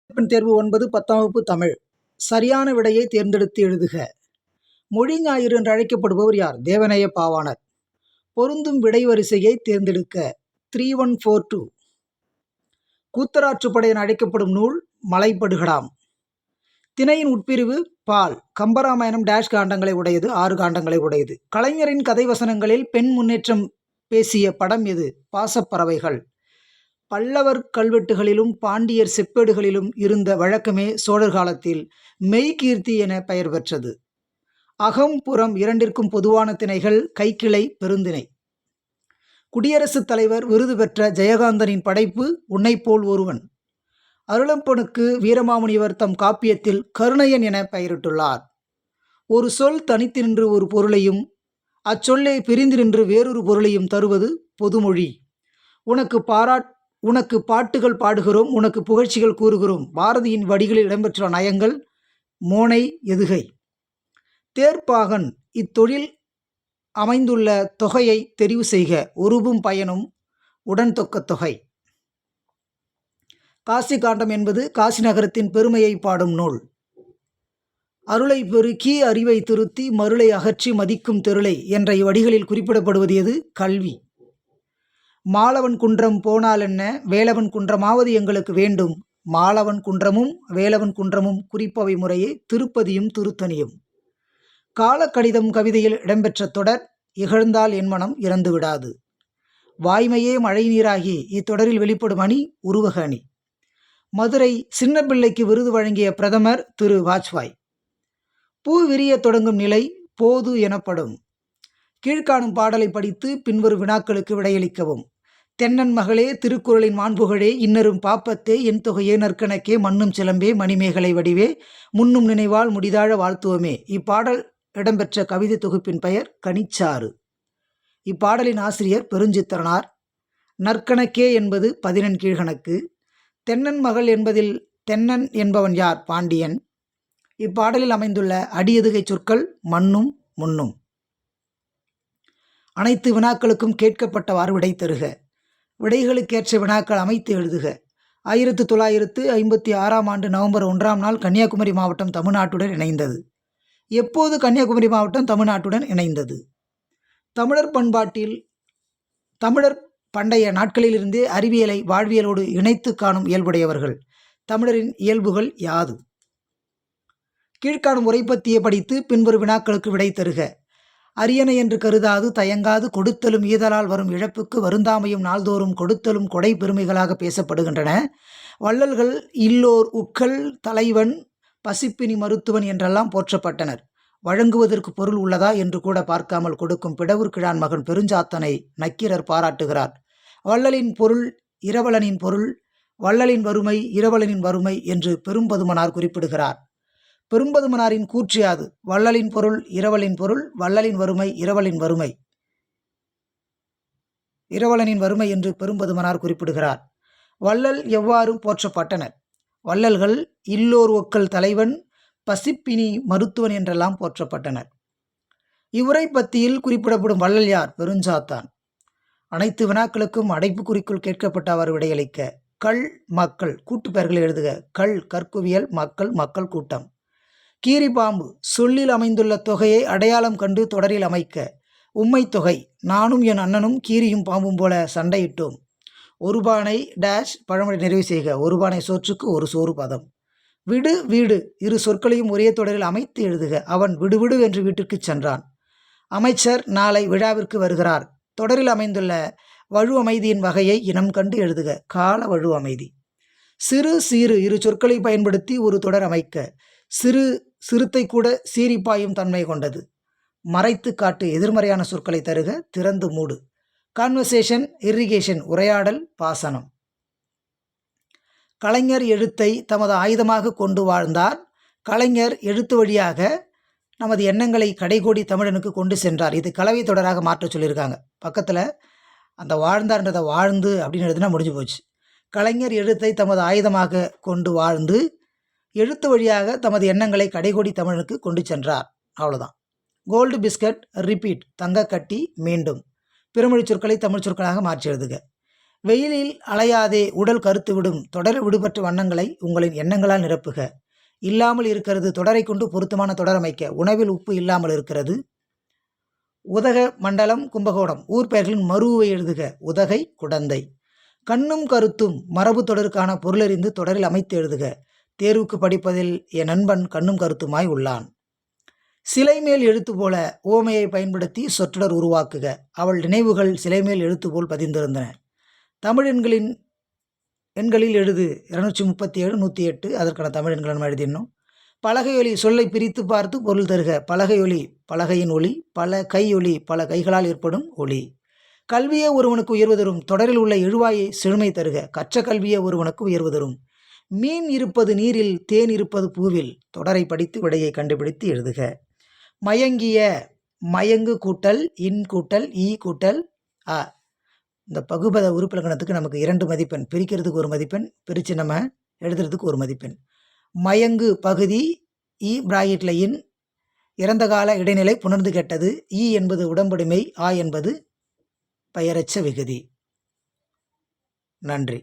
மதிப்பெண் தேர்வு 9 10ஆம் வகுப்பு தமிழ். சரியான விடையை தேர்ந்தெடுத்து எழுதுக. மொழி ஞாயிறு என்று அழைக்கப்படுபவர் யார்? தேவநேய பாவாணர். பொருந்தும் விடை வரிசையை தேர்ந்தெடுக்க. 3142. கூத்தராற்றுப்படை என அழைக்கப்படும் நூல் மலைபடுகடாம். திணையின் உட்பிரிவு பால். கம்பராமாயணம் டேஷ் காண்டங்களை உடையது? 6 காண்டங்களை உடையது. கலைஞரின் கதை வசனங்களில் பெண் முன்னேற்றம் பேசிய படம் எது? பாசப்பறவைகள். பல்லவர் கல்வெட்டுகளிலும் பாண்டியர் செப்பேடுகளிலும் இருந்த வழக்கமே சோழர் காலத்தில் மெய்கீர்த்தி என பெயர் பெற்றது. அகம் புறம் இரண்டிற்கும் பொதுவான திணைகள் கைக்கிளை பெருந்திணை. குடியரசுத் தலைவர் விருது பெற்ற ஜெயகாந்தனின் படைப்பு உன்னைப்போல் ஒருவன். அருளப்பனுக்கு வீரமாமுனிவர் தம் காப்பியத்தில் கருணையன் என பெயரிட்டுள்ளார். ஒரு சொல் தனித்து நின்று ஒரு பொருளையும் அச்சொல்லே பிரிந்து நின்று வேறொரு பொருளையும் தருவது பொதுமொழி. உனக்கு பாட்டுகள் பாடுகிறோம், உனக்கு புகழ்ச்சிகள் கூறுகிறோம். பாரதியின் வடிகளில் இடம்பெற்ற நயங்கள் மோனை எதுகை. தேர்ப்பாகன் இத்தொழில் அமைந்துள்ள தொகையை தெரிவு செய்க. உருபும் பயனும் உடன்தொக்க தொகை. காசி காண்டம் என்பது காசி நகரத்தின் பெருமையை பாடும் நூல். அருளை பெருக்கி அறிவை திருத்தி மருளை அகற்றி மதிக்கும் தெருளை என்ற இவ்வடிகளில் குறிப்பிடப்படுவது எது? கல்வி. மாலவன் குன்றம் போனால் என்ன, வேலவன் குன்றமாவது எங்களுக்கு வேண்டும். மாலவன் குன்றமும் வேலவன் குன்றமும் குறிப்பவை முறையே திருப்பதியும் திருத்தணியும். காலக்கடிதம் கவிதையில் இடம்பெற்ற தொடர் இகழ்ந்தால் என் மனம் இறந்து விடாது. வாய்மையே மழை நீராகி இத்தொடரில் வெளிப்படும் அணி உருவக அணி. மதுரை சின்னப்பிள்ளைக்கு விருது வழங்கிய பிரதமர் திரு வாஜ்பாய். பூ விரிய தொடங்கும் நிலை போது எனப்படும். கீழ்காணும் பாடலை படித்து பின்வரும் வினாக்களுக்கு விடையளிக்கவும். தென்னன் மகளே திருக்குறளின் மாண்புகழே இன்னரும் பாப்பத்தே என் தொகையே நற்கணக்கே மண்ணும் சிலம்பே மணிமேகலை வடிவே முன்னும் நினைவால் முடிதாழ வாழ்த்துவமே. இப்பாடல் இடம்பெற்ற கவிதை தொகுப்பின் பெயர் கனிச்சாறு. இப்பாடலின் ஆசிரியர் பெருஞ்சித்திரனார். நற்கணக்கே என்பது 11 கீழ்கணக்கு. தென்னன் மகள் என்பதில் தென்னன் என்பவன் யார்? பாண்டியன். இப்பாடலில் அமைந்துள்ள அடியெதுகை சொற்கள் மண்ணும் முன்னும். அனைத்து வினாக்களுக்கும் கேட்கப்பட்டவாறு விடை தருக. விடைகளுக்கேற்ற வினாக்கள் அமைத்து எழுதுக. 1956ஆம் ஆண்டு நவம்பர் 1ஆம் நாள் கன்னியாகுமரி மாவட்டம் தமிழ்நாட்டுடன் இணைந்தது. எப்போது கன்னியாகுமரி மாவட்டம் தமிழ்நாட்டுடன் இணைந்தது? தமிழர் பண்டைய நாட்களிலிருந்தே அறிவியலை வாழ்வியலோடு இணைத்து காணும் இயல்புடையவர்கள். தமிழரின் இயல்புகள் யாது? கீழ்காணும் உரைப்பத்தியை படித்து பின்வரும் வினாக்களுக்கு விடை தருக. அரியணை என்று கருதாது தயங்காது கொடுத்தலும் ஈதலால் வரும் இழப்புக்கு வருந்தாமையும் நாள்தோறும் கொடுத்தலும் கொடை பெருமைகளாக பேசப்படுகின்றன. வள்ளல்கள் இல்லோர் உக்கல் தலைவன் பசிப்பினி மருத்துவன் என்றெல்லாம் போற்றப்பட்டனர். வழங்குவதற்கு பொருள் உள்ளதா என்று கூட பார்க்காமல் கொடுக்கும் பிடவூர் கிழான் மகன் பெருஞ்சாத்தனை நக்கீரர் பாராட்டுகிறார். வள்ளலின் பொருள் இரவலனின் பொருள், வள்ளலின் வறுமை இரவலனின் வறுமை என்று பெரும்பதுமனார் குறிப்பிடுகிறார். பெரும்பதுமனாரின் கூற்று யாது? வள்ளலின் பொருள் இரவலின் பொருள், வள்ளலின் வறுமை இரவலின் வறுமை, இரவலனின் வறுமை என்று பெரும்பதுமனார் குறிப்பிடுகிறார். வள்ளல் எவ்வாறு போற்றப்பட்டனர்? வள்ளல்கள் இல்லோர் ஒக்கல் தலைவன் பசிப்பினி மருத்துவன் என்றெல்லாம் போற்றப்பட்டனர். இவ்வுரை பத்தியில் குறிப்பிடப்படும் வள்ளல் யார்? பெருஞ்சாத்தான். அனைத்து வினாக்களுக்கும் அடைப்புக்குறிக்குள் கேட்கப்பட்டவாறு விடையளிக்க. கள் மக்கள் கூட்டு பெயர்களை எழுதுக. கள் கற்குவியல், மக்கள் மக்கள் கூட்டம். கீரி பாம்பு சொல்லில் அமைந்துள்ள தொகையை அடையாளம் கண்டு தொடரில் அமைக்க. உம்மை தொகை நானும் என் அண்ணனும் கீரியும் பாம்பும் போல சண்டையிட்டோம். ஒரு பானை டேஷ் பழமொழி நிறைவு செய்க. ஒரு பானை சோற்றுக்கு ஒரு சோறு பதம். விடு வீடு இரு சொற்களையும் ஒரே தொடரில் அமைத்து எழுதுக. அவன் விடுவிடு என்று வீட்டிற்கு சென்றான். அமைச்சர் நாளை விழாவிற்கு வருகிறார். தொடரில் அமைந்துள்ள வழு அமைதியின் வகையை இனம் கண்டு எழுதுக. கால வழு அமைதி. சிறு சீறு இரு சொற்களை பயன்படுத்தி ஒரு தொடர் அமைக்க. சிறுத்தை கூட சீரிப்பாயும் தன்மை கொண்டது. மறைத்து காட்டு எதிர்மறையான சொற்களை தருக. திறந்து மூடு. கான்வர்சேஷன் இரிகேஷன் உரையாடல் பாசனம். கலைஞர் எழுத்தை தமது ஆயுதமாக கொண்டு வாழ்ந்தார். கலைஞர் எழுத்து வழியாக நமது எண்ணங்களை கடைகோடி தமிழனுக்கு கொண்டு சென்றார். இது கலவை தொடராக மாற்ற சொல்லியிருக்காங்க. பக்கத்தில் அந்த வாழ்ந்தார்ன்றதை வாழ்ந்து அப்படின்னு எழுதுனா முடிஞ்சு போச்சு. கலைஞர் எழுத்தை தமது ஆயுதமாக கொண்டு வாழ்ந்து எழுத்து வழியாக தமது எண்ணங்களை கடைகோடி தமிழனுக்கு கொண்டு சென்றார். அவ்வளோதான். கோல்டு பிஸ்கட் ரிப்பீட் தங்க கட்டி மீண்டும். பிறமொழி சொற்களை தமிழ் சொற்களாக மாற்றி எழுதுக. வெயிலில் அலையாதே உடல் கருத்து விடும் தொடர் விடுபட்ட வண்ணங்களை உங்களின் எண்ணங்களால் நிரப்புக. இல்லாமல் இருக்கிறது தொடரை கொண்டு பொருத்தமான தொடர் அமைக்க. உணவில் உப்பு இல்லாமல் இருக்கிறது. உதக மண்டலம் கும்பகோணம் ஊர் பெயர்களின் மருவை எழுதுக. உதகை குடந்தை. கண்ணும் கருத்தும் மரபு தொடருக்கான பொருளறிந்து தொடரில் அமைத்து எழுதுக. தேர்வுக்கு படிப்பதில் என் நண்பன் கண்ணும் கருத்துமாய் உள்ளான். சிலை மேல் எழுத்து போல ஓமையை பயன்படுத்தி சொற்றொடர் உருவாக்குக. அவள் நினைவுகள் சிலை மேல் எழுத்து போல் பதிந்திருந்தன. தமிழ் எண்களில் எழுது 237 108 அதற்கான தமிழ் எண்களை நம்ம எழுதிடணும். பலகையொலி சொல்லை பிரித்து பார்த்து பொருள் தருக. பலகையொலி பலகையின் ஒலி. பல கையொலி பல கைகளால் ஏற்படும் ஒலி. கல்வியே ஒருவனுக்கு உயர்வு தரும். தொடரில் உள்ள எழுவாயை செழுமை தருக. கற்ற கல்வியே ஒருவனுக்கு உயர்வு தரும். மீன் இருப்பது நீரில் தேன் இருப்பது பூவில். தொடரை படித்து விடையை கண்டுபிடித்து எழுதுக. மயங்கிய மயங்கு கூட்டல் இன் கூட்டல் ஈ கூட்டல் அ. இந்த பகுபத உறுப்பிலக்கணத்துக்கு நமக்கு 2 மதிப்பெண். பிரிக்கிறதுக்கு 1 மதிப்பெண், பிரித்து நம்ம எழுதுறதுக்கு 1 மதிப்பெண். மயங்கு பகுதி இ பிராக்கெட்டில் இன் இறந்த கால இடைநிலை புணர்ந்து கெட்டது. ஈ என்பது உடம்படுமை. ஆ என்பது பெயரச்ச விகுதி. நன்றி.